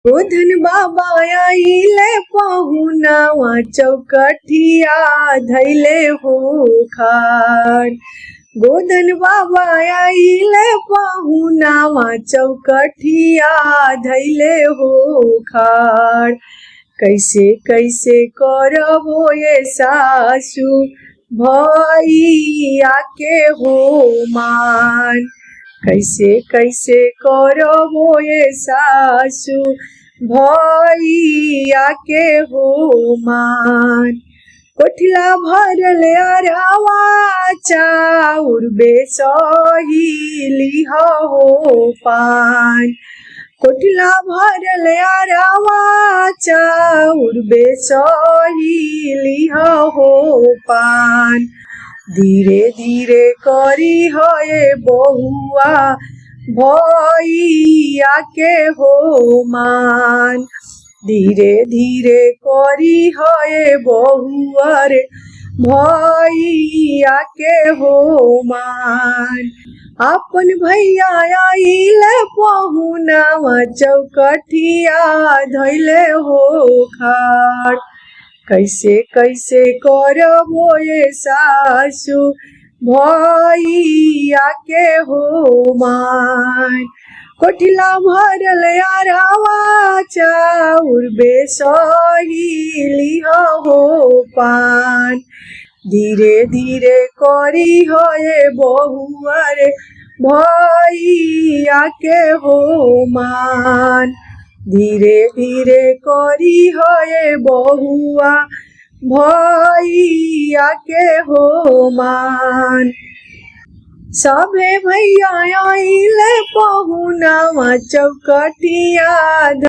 गोधन बाबा आइले पहुनावा चौकठिया धैले हो खाड़। गोधन बाबा आइले पहुनावा चौकठिया धैले हो खाड़। कैसे कैसे करबो ये सासु भैया के हो मान। कैसे कैसे करबो ये सासु भैया के हो मान। कोठिला भरल अरवा चाउर बेसही लिह हो पान। कोठिला भरल अरवा चाउर बेसही लिह हो पान। धीरे धीरे करी है बहुआ भैया के हो मान। धीरे धीरे करी है बहुआ रे भैया के हो मान। अपन भैया आइले पहुनावा चौकठिया धैले हो खाड़। कैसे कैसे करबो ये सासु भैया के हो मान। कोठिला भरल अरवा चाउर बेसही लिह हो पान। धीरे धीरे करी है बहुआ रे भैया के हो मान। धीरे धीरे करी है बहुआ भैया के हो मान। सभे भैया आइले पहुनावा चौकठिया